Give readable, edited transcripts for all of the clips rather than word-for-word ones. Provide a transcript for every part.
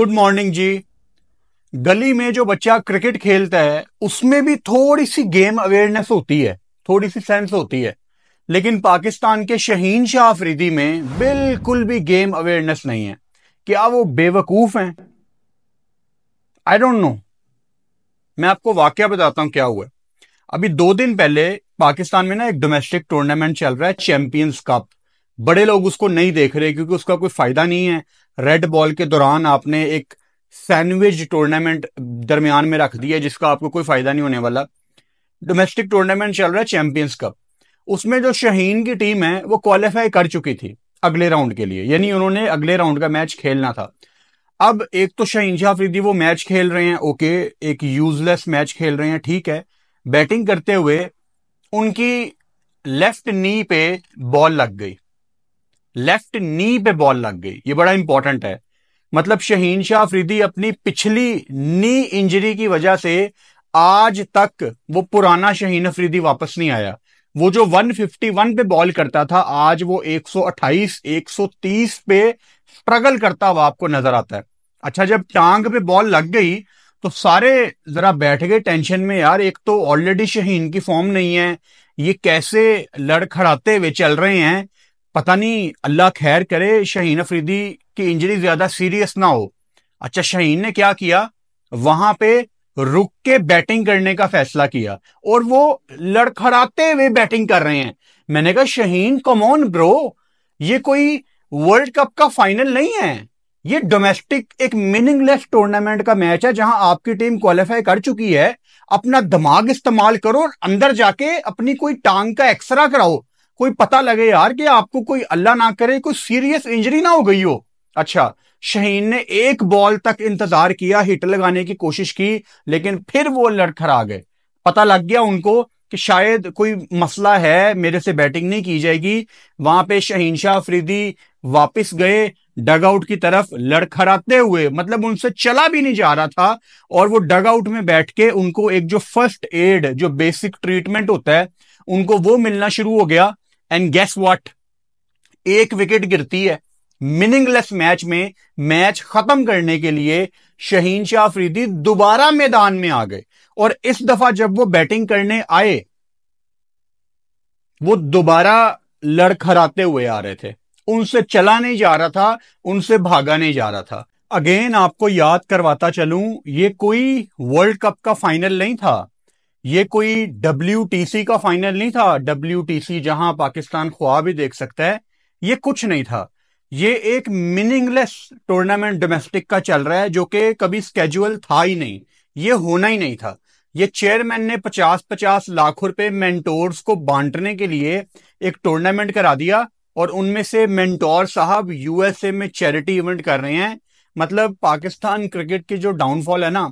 Good morning जी। गली में जो बच्चा क्रिकेट खेलता है उसमें भी थोड़ी सी गेम अवेयरनेस होती है, थोड़ी सी सेंस होती है। लेकिन पाकिस्तान के शहीन शाह अफरीदी में बिल्कुल भी गेम अवेयरनेस नहीं है। क्या वो बेवकूफ हैं? I don't know. मैं आपको वाकया बताता हूं क्या हुआ है। अभी 2 दिन पहले पाकिस्तान में ना एक डोमेस्टिक टूर्नामेंट चल रहा है, चैंपियंस कप। बड़े लोग उसको नहीं देख रहे क्योंकि उसका कोई फायदा नहीं है। रेड बॉल के दौरान आपने एक सैंडविच टूर्नामेंट दरमियान में रख दिया जिसका आपको कोई फायदा नहीं होने वाला। डोमेस्टिक टूर्नामेंट चल रहा है चैंपियंस कप। उसमें जो शहीन की टीम है वो क्वालिफाई कर चुकी थी अगले राउंड के लिए, यानी उन्होंने अगले राउंड का मैच खेलना था। अब एक तो शहीन शाह अफरीदी वो मैच खेल रहे हैं, ओके, एक यूजलेस मैच खेल रहे हैं, ठीक है। बैटिंग करते हुए उनकी लेफ्ट नी पे बॉल लग गई। लेफ्ट नी पे बॉल लग गई, ये बड़ा इंपॉर्टेंट है। मतलब शहीन शाह अफरीदी अपनी पिछली नी इंजरी की वजह से आज तक वो पुराना शहीन अफरीदी वापस नहीं आया। वो जो 151 पे बॉल करता था आज वो 128 130 पे स्ट्रगल करता हुआ आपको नजर आता है। अच्छा, जब टांग पे बॉल लग गई तो सारे जरा बैठ गए टेंशन में, यार एक तो ऑलरेडी शहीन की फॉर्म नहीं है, ये कैसे लड़खड़ाते हुए चल रहे हैं। पता नहीं, अल्लाह खैर करे शहीन अफरीदी की इंजरी ज्यादा सीरियस ना हो। अच्छा, शहीन ने क्या किया, वहां पे रुक के बैटिंग करने का फैसला किया और वो लड़खड़ाते हुए बैटिंग कर रहे हैं। मैंने कहा शहीन कम ऑन ब्रो, ये कोई वर्ल्ड कप का फाइनल नहीं है, ये डोमेस्टिक एक मीनिंगलेस टूर्नामेंट का मैच है जहां आपकी टीम क्वालिफाई कर चुकी है। अपना दिमाग इस्तेमाल करो और अंदर जाके अपनी कोई टांग का एक्सरा कराओ, कोई पता लगे यार कि आपको कोई अल्लाह ना करे कोई सीरियस इंजरी ना हो गई हो। अच्छा, शहीन ने एक बॉल तक इंतजार किया, हिट लगाने की कोशिश की, लेकिन फिर वो लड़खड़ा गए। पता लग गया उनको कि शायद कोई मसला है, मेरे से बैटिंग नहीं की जाएगी। वहां पे शहीन शाह अफरीदी वापस गए डग आउट की तरफ लड़खड़ाते हुए, मतलब उनसे चला भी नहीं जा रहा था। और वो डग आउट में बैठ के उनको एक जो फर्स्ट एड, जो बेसिक ट्रीटमेंट होता है, उनको वो मिलना शुरू हो गया। एंड गेस व्हाट, एक विकेट गिरती है मीनिंगलेस मैच में। मैच खत्म करने के लिए शहीन शाह अफरीदी दोबारा मैदान में आ गए और इस दफा जब वो बैटिंग करने आए वो दोबारा लड़खड़ाते हुए आ रहे थे। उनसे चला नहीं जा रहा था, उनसे भागा नहीं जा रहा था। अगेन आपको याद करवाता चलूं, ये कोई वर्ल्ड कप का फाइनल नहीं था, ये कोई WTC का फाइनल नहीं था। WTC जहां पाकिस्तान ख्वाब भी देख सकता है, ये कुछ नहीं था। ये एक मीनिंगलेस टूर्नामेंट डोमेस्टिक का चल रहा है जो कि कभी स्केड्यूल था ही नहीं, ये होना ही नहीं था। ये चेयरमैन ने 50-50 लाख रुपए मेंटोर्स को बांटने के लिए एक टूर्नामेंट करा दिया और उनमें से मेंटोर साहब USA में चैरिटी इवेंट कर रहे हैं। मतलब पाकिस्तान क्रिकेट की जो डाउनफॉल है ना,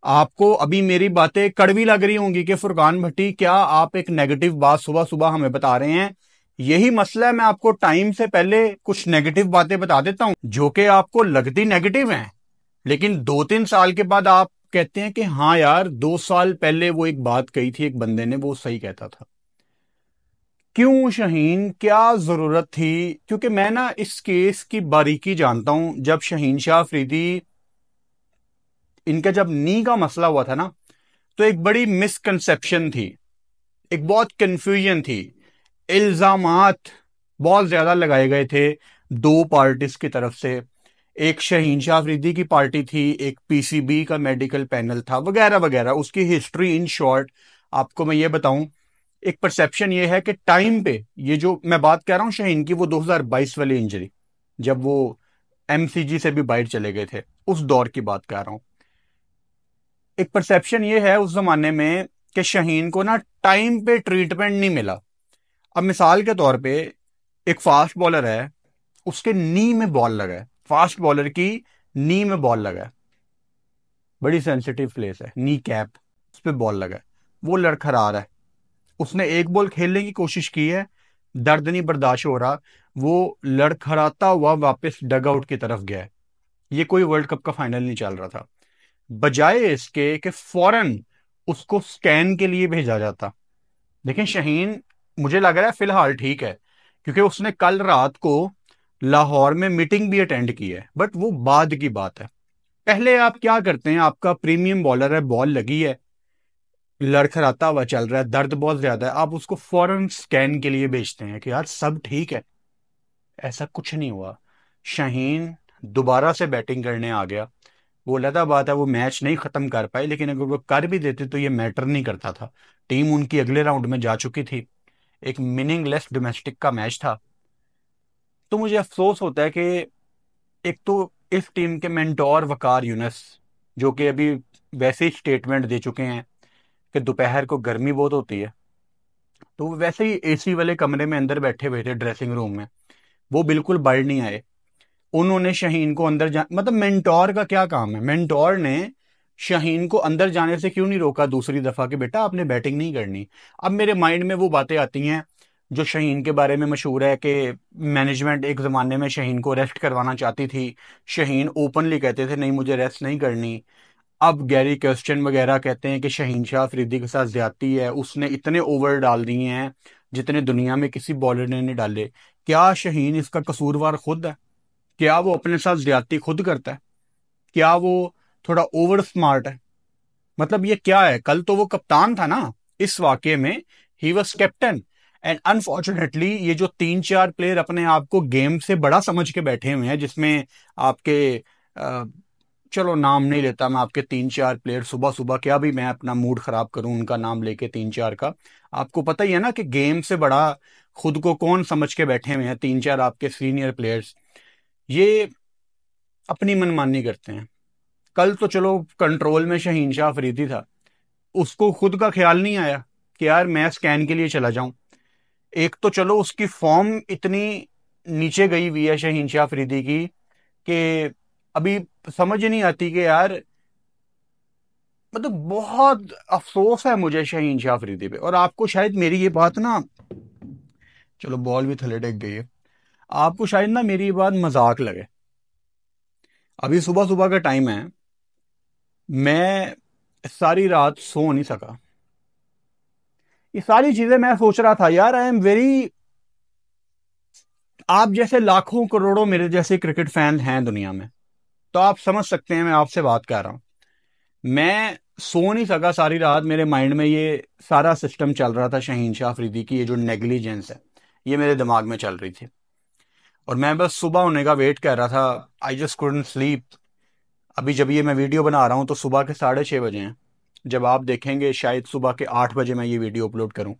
आपको अभी मेरी बातें कड़वी लग रही होंगी कि फुरकान भट्टी क्या आप एक नेगेटिव बात सुबह सुबह हमें बता रहे हैं। यही मसला है, मैं आपको टाइम से पहले कुछ नेगेटिव बातें बता देता हूं जो कि आपको लगती नेगेटिव हैं, लेकिन 2-3 साल के बाद आप कहते हैं कि हाँ यार 2 साल पहले वो एक बात कही थी एक बंदे ने, वो सही कहता था। क्यों शहीन, क्या जरूरत थी? क्योंकि मैं ना इस केस की बारीकी जानता हूं। जब शहीन शाह अफरीदी, इनका जब नी का मसला हुआ था ना, तो एक बड़ी मिसकंसेप्शन थी, एक बहुत कंफ्यूजन थी, इल्जामात बहुत ज्यादा लगाए गए थे दो पार्टीज की तरफ से। एक शहीन शाह अफरीदी की पार्टी थी, एक PCB का मेडिकल पैनल था, वगैरह वगैरह। उसकी हिस्ट्री इन शॉर्ट आपको मैं ये बताऊं, एक परसेप्शन ये है कि टाइम पे ये जो मैं बात कर रहा हूं शहीन की, वो 2022 वाली इंजरी, जब वो MCG से भी बाहर चले गए थे, उस दौर की बात कर रहा हूं। एक परसेप्शन ये है उस जमाने में कि शहीन को ना टाइम पे ट्रीटमेंट नहीं मिला। अब मिसाल के तौर पे एक फास्ट बॉलर है, उसके नी में बॉल लगा है, फास्ट बॉलर की नी में बॉल लगा है, बड़ी सेंसिटिव प्लेस है, नी कैप, उस पर बॉल लगा है, वो लड़खड़ा रहा है। उसने एक बॉल खेलने की कोशिश की है, दर्द नहीं बर्दाश्त हो रहा, वो लड़खड़ाता हुआ वापस डग आउट की तरफ गया है। ये कोई वर्ल्ड कप का फाइनल नहीं चल रहा था। बजाय इसके कि फौरन उसको स्कैन के लिए भेजा जाता। लेकिन शहीन, मुझे लग रहा है फिलहाल ठीक है, क्योंकि उसने कल रात को लाहौर में मीटिंग भी अटेंड की है, बट वो बाद की बात है। पहले आप क्या करते हैं, आपका प्रीमियम बॉलर है, बॉल लगी है, लड़खड़ाता हुआ चल रहा है, दर्द बहुत ज्यादा है, आप उसको फौरन स्कैन के लिए भेजते हैं कि यार सब ठीक है। ऐसा कुछ नहीं हुआ। शाहीन दोबारा से बैटिंग करने आ गया। वो अलग बात है, वो मैच नहीं खत्म कर पाए, लेकिन अगर वो कर भी देते तो ये मैटर नहीं करता था। टीम उनकी अगले राउंड में जा चुकी थी। एक मीनिंगलेस डोमेस्टिक का मैच था। तो मुझे अफसोस होता है कि एक तो इस टीम के मेंटोर वकार यूनस, जो कि अभी वैसे ही स्टेटमेंट दे चुके हैं कि दोपहर को गर्मी बहुत होती है, तो वो वैसे ही एसी वाले कमरे में अंदर बैठे हुए थे ड्रेसिंग रूम में, वो बिल्कुल बाहर नहीं आए। उन्होंने शाहीन को अंदर जा मतलब मेंटोर का क्या काम है, मेंटोर ने शाहीन को अंदर जाने से क्यों नहीं रोका दूसरी दफा कि बेटा आपने बैटिंग नहीं करनी। अब मेरे माइंड में वो बातें आती हैं जो शाहीन के बारे में मशहूर है कि मैनेजमेंट एक जमाने में शाहीन को रेस्ट करवाना चाहती थी। शाहीन ओपनली कहते थे नहीं मुझे रेस्ट नहीं करनी। अब गैरी क्वेश्चन वगैरह कहते हैं कि शहीन शाह अफरीदी के साथ ज्यादती है, उसने इतने ओवर डाल दिए हैं जितने दुनिया में किसी बॉलर ने नहीं डाले। क्या शहीन इसका कसूरवार खुद है? क्या वो अपने साथ ज्यादती खुद करता है? क्या वो थोड़ा ओवर स्मार्ट है? मतलब ये क्या है, कल तो वो कप्तान था ना इस वाकये में, he was captain. And unfortunately ये जो तीन चार प्लेयर अपने आप को गेम से बड़ा समझ के बैठे हुए हैं, जिसमें आपके अ, चलो नाम नहीं लेता मैं, आपके तीन चार प्लेयर, सुबह सुबह क्या भी मैं अपना मूड खराब करूं उनका नाम लेके तीन चार का। आपको पता ही है ना कि गेम से बड़ा खुद को कौन समझ के बैठे हुए हैं, तीन चार आपके सीनियर प्लेयर्स। ये अपनी मनमानी करते हैं। कल तो चलो कंट्रोल में शहीन शाह अफरीदी था, उसको खुद का ख्याल नहीं आया कि यार मैं स्कैन के लिए चला जाऊं। एक तो चलो उसकी फॉर्म इतनी नीचे गई हुई है शहीन शाह अफरीदी की कि अभी समझ ही नहीं आती कि यार, मतलब बहुत अफसोस है मुझे शहीन शाह अफरीदी पे। और आपको शायद मेरी ये बात ना, चलो बॉल भी थले टेक गई है, आपको शायद ना मेरी ये बात मजाक लगे। अभी सुबह सुबह का टाइम है, मैं सारी रात सो नहीं सका। ये सारी चीजें मैं सोच रहा था यार, आई एम वेरी, आप जैसे लाखों करोड़ों मेरे जैसे क्रिकेट फैन हैं दुनिया में, तो आप समझ सकते हैं मैं आपसे बात कर रहा हूं। मैं सो नहीं सका सारी रात, मेरे माइंड में ये सारा सिस्टम चल रहा था, शहीन शाह अफरीदी की ये जो नेग्लिजेंस है ये मेरे दिमाग में चल रही थी। और मैं बस सुबह होने का वेट कर रहा था, आई जस्ट कुडंट स्लीप। अभी जब ये मैं वीडियो बना रहा हूं तो सुबह के 6:30 बजे हैं। जब आप देखेंगे शायद सुबह के 8 बजे मैं ये वीडियो अपलोड करूं।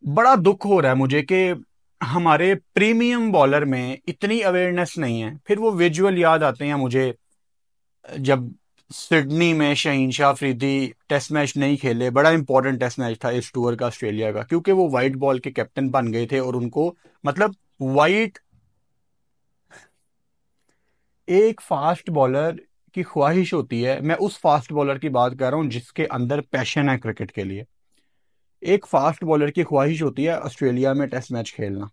बड़ा दुख हो रहा है मुझे कि हमारे प्रीमियम बॉलर में इतनी अवेयरनेस नहीं है। फिर वो विजुअल याद आते हैं मुझे, जब सिडनी में शहीन शाह अफरीदी टेस्ट मैच नहीं खेले, बड़ा इंपॉर्टेंट टेस्ट मैच था इस टूर का ऑस्ट्रेलिया का, क्योंकि वो वाइट बॉल के कैप्टन बन गए थे और उनको मतलब वाइट, एक फास्ट बॉलर की ख्वाहिश होती है, मैं उस फास्ट बॉलर की बात कर रहा हूं जिसके अंदर पैशन है क्रिकेट के लिए। एक फास्ट बॉलर की ख्वाहिश होती है ऑस्ट्रेलिया में टेस्ट मैच खेलना।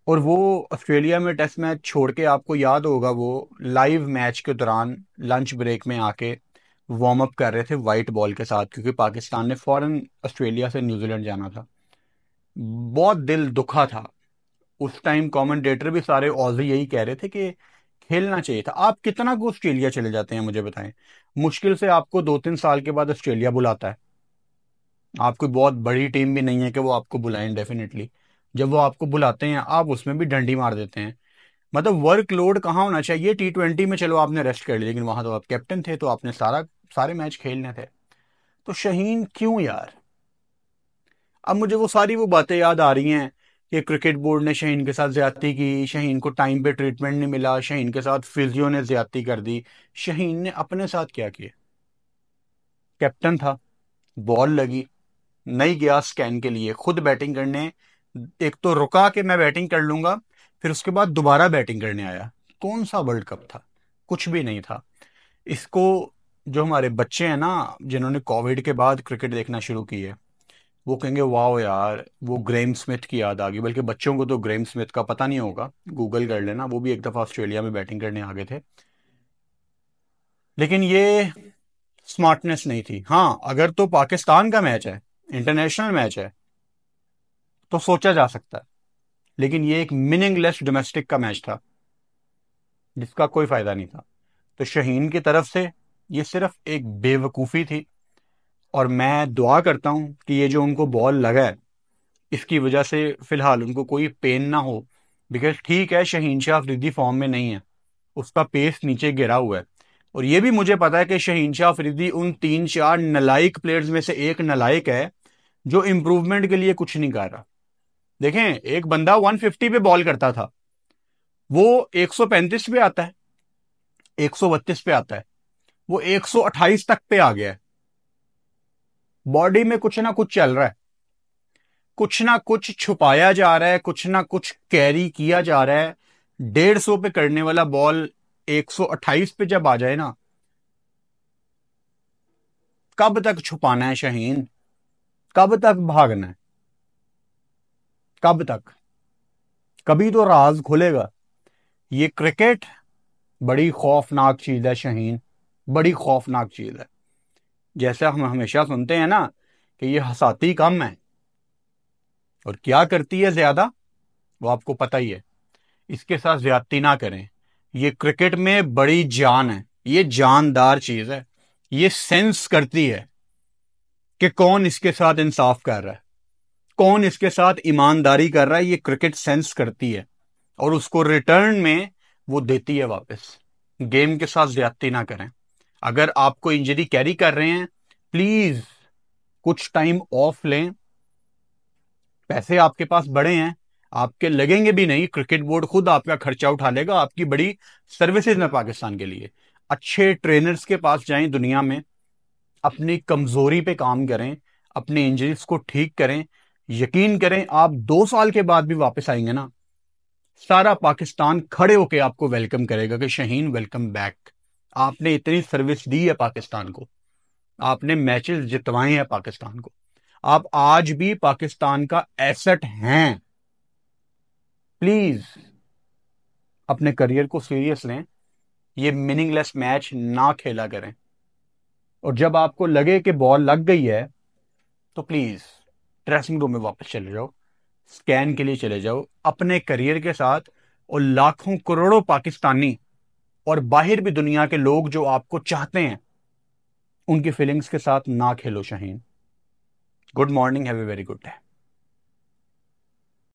और वो ऑस्ट्रेलिया में टेस्ट मैच छोड़ के, आपको याद होगा वो लाइव मैच के दौरान लंच ब्रेक में आके वार्म अप कर रहे थे वाइट बॉल के साथ, क्योंकि पाकिस्तान ने फौरन ऑस्ट्रेलिया से न्यूजीलैंड जाना था। बहुत दिल दुखा था उस टाइम। कमेंटेटर भी सारे ऑजी यही कह रहे थे कि खेलना चाहिए था। आप कितना को ऑस्ट्रेलिया चले जाते हैं मुझे बताएं, मुश्किल से आपको 2-3 साल के बाद ऑस्ट्रेलिया बुलाता है। आप कोई बहुत बड़ी टीम भी नहीं है कि वो आपको बुलाएं डेफिनेटली। जब वो आपको बुलाते हैं आप उसमें भी डंडी मार देते हैं। मतलब वर्कलोड कहाँ होना चाहिए, T20 में चलो आपने रेस्ट कर लिया, लेकिन वहां तो आप कैप्टन थे तो आपने सारे मैच खेलने थे। तो शहीन क्यों यार? अब मुझे वो सारी वो बातें याद आ रही हैं कि क्रिकेट बोर्ड ने शहीन के साथ ज्यादती की, शहीन को टाइम पे ट्रीटमेंट नहीं मिला, शहीन के साथ फिजियो ने ज्यादती कर दी। शहीन ने अपने साथ क्या किया? कैप्टन था, बॉल लगी, नहीं गया स्कैन के लिए खुद बैटिंग करने। एक तो रुका कि मैं बैटिंग कर लूंगा, फिर उसके बाद दोबारा बैटिंग करने आया। कौन सा वर्ल्ड कप था? कुछ भी नहीं था। इसको, जो हमारे बच्चे हैं ना जिन्होंने कोविड के बाद क्रिकेट देखना शुरू की है, वो कहेंगे वाह यार वो ग्रेम स्मिथ की याद आ गई। बल्कि बच्चों को तो ग्रेम स्मिथ का पता नहीं होगा, गूगल कर लेना, वो भी एक दफा ऑस्ट्रेलिया में बैटिंग करने आ गए थे। लेकिन ये स्मार्टनेस नहीं थी। हाँ, अगर तो पाकिस्तान का मैच है, इंटरनेशनल मैच है, तो सोचा जा सकता है, लेकिन ये एक मीनिंगलेस डोमेस्टिक का मैच था। जिसका कोई फायदा नहीं था। तो शहीन की तरफ से ये सिर्फ एक बेवकूफ़ी थी, और मैं दुआ करता हूं कि ये जो उनको बॉल लगा है इसकी वजह से फिलहाल उनको कोई पेन ना हो। बिकॉज ठीक है, शहीन शाह अफरीदी फॉर्म में नहीं है, उसका पेस नीचे गिरा हुआ है। और ये भी मुझे पता है कि शहीन शाह अफरीदी उन 3-4 नलायक प्लेयर्स में से एक नलायक है जो इंप्रूवमेंट के लिए कुछ नहीं कर रहा। देखें, एक बंदा 150 पे बॉल करता था, वो 135 पे आता है, 132 पे आता है, वो 128 तक पे आ गया है। बॉडी में कुछ ना कुछ चल रहा है, कुछ ना कुछ छुपाया जा रहा है, कुछ ना कुछ कैरी किया जा रहा है। 150 पे करने वाला बॉल 128 पे जब आ जाए ना, कब तक छुपाना है शाहीन? कब तक भागना है? कब तक? कभी तो राज खुलेगा। ये क्रिकेट बड़ी खौफनाक चीज है शाहीन, बड़ी खौफनाक चीज है। जैसे हम हमेशा सुनते हैं ना कि ये हंसाती कम है और क्या करती है ज्यादा, वो आपको पता ही है। इसके साथ ज्यादती ना करें। ये क्रिकेट में बड़ी जान है, ये जानदार चीज है। ये सेंस करती है कि कौन इसके साथ इंसाफ कर रहा है, कौन इसके साथ ईमानदारी कर रहा है। ये क्रिकेट सेंस करती है और उसको रिटर्न में वो देती है वापस। गेम के साथ ज्यादती ना करें। अगर आपको इंजरी कैरी कर रहे हैं, प्लीज कुछ टाइम ऑफ लें। पैसे आपके पास बड़े हैं, आपके लगेंगे भी नहीं, क्रिकेट बोर्ड खुद आपका खर्चा उठा लेगा। आपकी बड़ी सर्विसेज में पाकिस्तान के लिए। अच्छे ट्रेनर्स के पास जाएं दुनिया में, अपनी कमजोरी पे काम करें, अपनी इंजरीज को ठीक करें। यकीन करें, आप 2 साल के बाद भी वापस आएंगे ना, सारा पाकिस्तान खड़े होके आपको वेलकम करेगा कि शाहीन वेलकम बैक। आपने इतनी सर्विस दी है पाकिस्तान को, आपने मैचेस जितवाए हैं पाकिस्तान को, आप आज भी पाकिस्तान का एसेट हैं। प्लीज अपने करियर को सीरियस लें, ये मीनिंगलेस मैच ना खेला करें। और जब आपको लगे कि बॉल लग गई है, तो प्लीज ड्रेसिंग रूम में वापस चले जाओ, स्कैन के लिए चले जाओ अपने करियर के साथ। और लाखों करोड़ों पाकिस्तानी और बाहर भी दुनिया के लोग जो आपको चाहते हैं, उनकी फीलिंग्स के साथ ना खेलो Shaheen. Good morning, have a very good day.